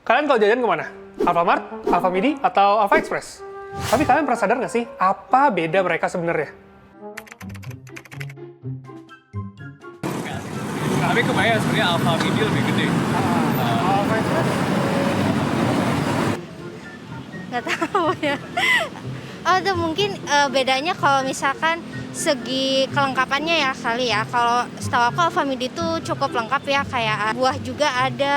Kalian kalau jajan kemana? Alfamart, Alfamidi, atau Alfa Express? Tapi kalian pernah sadar nggak sih, apa beda mereka sebenarnya? Tapi kebayang sebenarnya Alfamidi lebih gede. Alfa Express? Nggak tahu ya. Oh, itu mungkin bedanya kalau misalkan segi kelengkapannya ya kali ya. Kalau setahu aku Alfamidi itu cukup lengkap ya, kayak buah juga ada.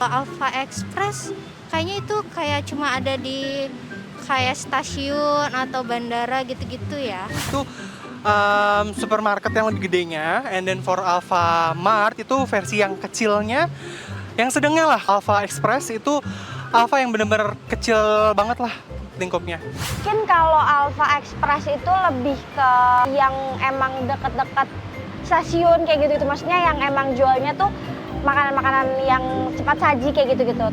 Alfa Express kayaknya itu kayak cuma ada di kayak stasiun atau bandara gitu-gitu ya. Itu supermarket yang lebih gedenya, and then for Alfamart itu versi yang kecilnya, yang sedangnya lah. Alfa Express itu Alfa yang bener-bener kecil banget lah lingkupnya. Mungkin kalau Alfa Express itu lebih ke yang emang deket-deket stasiun kayak gitu-gitu. Maksudnya yang emang jualnya tuh makanan-makanan yang cepat saji kayak gitu-gitu.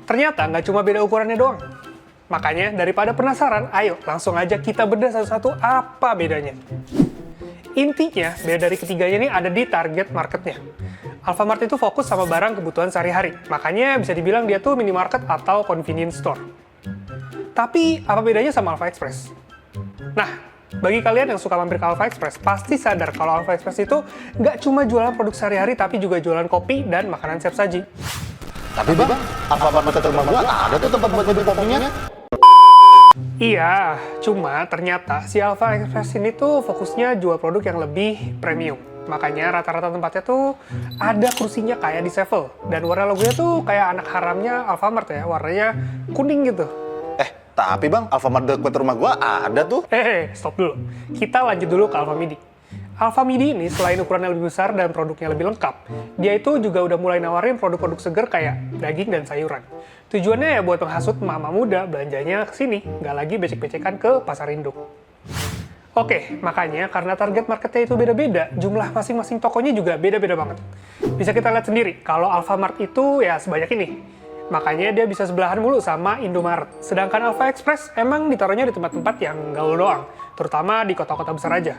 Ternyata nggak cuma beda ukurannya doang. Makanya daripada penasaran, ayo langsung aja kita bedah satu-satu apa bedanya. Intinya, beda dari ketiganya ini ada di target marketnya. Alfamart itu fokus sama barang kebutuhan sehari-hari, makanya bisa dibilang dia tuh minimarket atau convenience store. Tapi, apa bedanya sama Alfa Express? Nah, bagi kalian yang suka mampir ke Alfa Express, pasti sadar kalau Alfa Express itu nggak cuma jualan produk sehari-hari, tapi juga jualan kopi dan makanan siap saji. Tapi bang, Alfamart dekat rumah gua ada tuh tempat buat nyeduh kopinya. Iya, cuma ternyata si Alfa Express ini tuh fokusnya jual produk yang lebih premium. Makanya rata-rata tempatnya tuh ada kursinya kayak di Sevel. Dan warna logonya tuh kayak anak haramnya Alfamart ya, warnanya kuning gitu. Tapi bang, Alfamart dekat rumah gua ada tuh. Stop dulu. Kita lanjut dulu ke Alfamidi. Alfamidi ini selain ukurannya lebih besar dan produknya lebih lengkap, dia itu juga udah mulai nawarin produk-produk seger kayak daging dan sayuran. Tujuannya ya buat menghasut mama muda belanjanya ke sini, nggak lagi becek-becekan ke pasar induk. Oke, makanya karena target marketnya itu beda-beda, jumlah masing-masing tokonya juga beda-beda banget. Bisa kita lihat sendiri, kalau Alfamart itu ya sebanyak ini. Makanya dia bisa sebelahan mulu sama Indomaret. Sedangkan Alfa Express emang ditaruhnya di tempat-tempat yang gaul doang, terutama di kota-kota besar aja.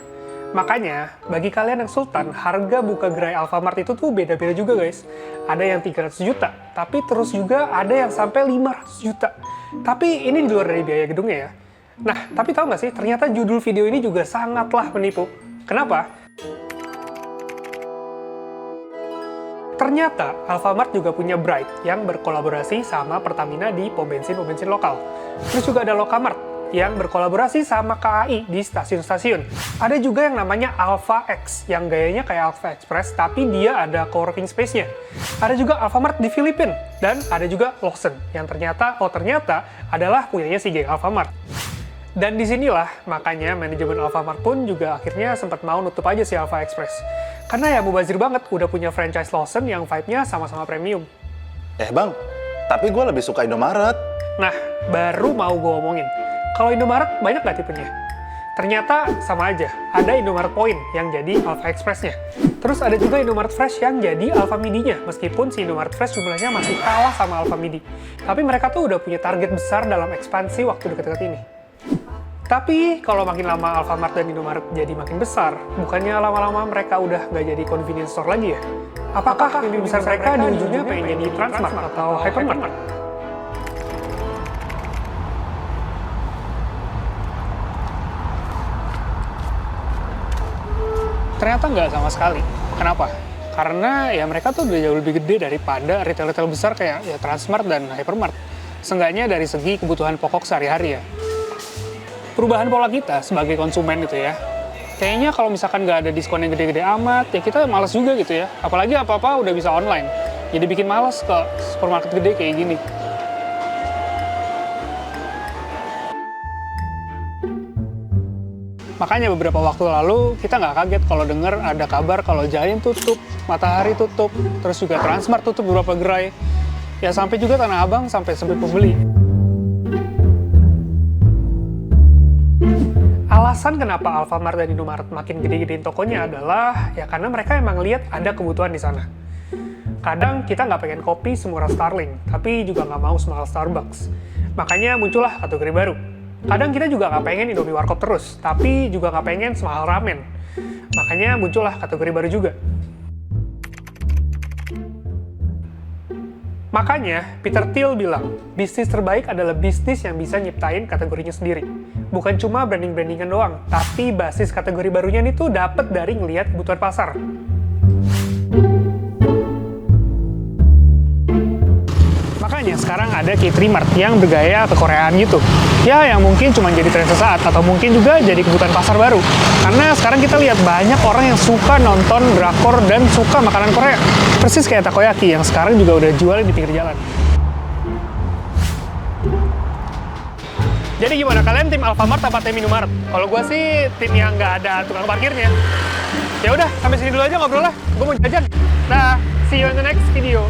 Makanya, bagi kalian yang sultan, harga buka gerai Alfamart itu tuh beda-beda juga guys. Ada yang 300 juta, tapi terus juga ada yang sampai 500 juta. Tapi ini di luar dari biaya gedungnya ya. Nah, tapi tahu nggak sih, ternyata judul video ini juga sangatlah menipu. Kenapa? Ternyata Alfamart juga punya Bright yang berkolaborasi sama Pertamina di pom bensin lokal. Terus juga ada Lokamart yang berkolaborasi sama KAI di stasiun-stasiun. Ada juga yang namanya Alfa X yang gayanya kayak Alfa Express tapi dia ada co-working space-nya. Ada juga Alfamart di Filipina dan ada juga Lawson yang ternyata adalah punyanya si geng Alfamart. Dan disinilah makanya manajemen Alfamart pun juga akhirnya sempat mau nutup aja si Alfa Express. Karena ya mubazir banget udah punya franchise Lawson yang vibe-nya sama-sama premium. Bang, tapi gue lebih suka Indomaret. Nah, baru mau gue omongin. Kalau Indomaret banyak nggak tipenya? Ternyata sama aja. Ada Indomaret Point yang jadi Alfa Express-nya. Terus ada juga Indomaret Fresh yang jadi Alfamidi-nya. Meskipun si Indomaret Fresh jumlahnya masih kalah sama Alfamidi. Tapi mereka tuh udah punya target besar dalam ekspansi waktu dekat-dekat ini. Tapi kalau makin lama Alfamart dan Indomaret jadi makin besar, bukannya lama-lama mereka udah nggak jadi convenience store lagi ya? Apakah mimpi besar mereka di ujungnya pengen jadi Transmart atau Hypermart? Ternyata nggak sama sekali. Kenapa? Karena ya mereka tuh udah jauh lebih gede daripada retail-retail besar kayak ya Transmart dan Hypermart. Seenggaknya dari segi kebutuhan pokok sehari-hari ya. Perubahan pola kita sebagai konsumen gitu ya. Kayaknya kalau misalkan nggak ada diskon yang gede-gede amat, ya kita malas juga gitu ya. Apalagi apa-apa udah bisa online. Jadi bikin malas ke supermarket gede kayak gini. Makanya beberapa waktu lalu kita nggak kaget kalau dengar ada kabar kalau Giant tutup, Matahari tutup, terus juga Transmart tutup beberapa gerai. Ya sampai juga Tanah Abang sampai sepi pembeli. Alasan kenapa Alfamart dan Indomaret makin gede-gedein tokonya adalah ya karena mereka emang lihat ada kebutuhan di sana. Kadang kita nggak pengen kopi semurah Starling, tapi juga nggak mau semahal Starbucks. Makanya muncullah kategori baru. Kadang kita juga nggak pengen Indomie Warkop terus, tapi juga nggak pengen semahal ramen. Makanya muncullah kategori baru juga. Makanya, Peter Thiel bilang, bisnis terbaik adalah bisnis yang bisa nyiptain kategorinya sendiri. Bukan cuma branding-brandingan doang, tapi basis kategori barunya ini tuh dapat dari ngelihat kebutuhan pasar. Makanya sekarang ada K3 Mart yang bergaya kekoreaan gitu. Ya, yang mungkin cuma jadi tren sesaat, atau mungkin juga jadi kebutuhan pasar baru. Karena sekarang kita lihat banyak orang yang suka nonton drakor dan suka makanan Korea. Persis kayak takoyaki yang sekarang juga udah jual di pinggir jalan. Jadi gimana, kalian tim Alfamart apa tim Indomaret? Kalau gue sih tim yang nggak ada tukang parkirnya. Ya udah, sampai sini dulu aja ngobrolnya. Gue mau jajan. Nah, see you in the next video.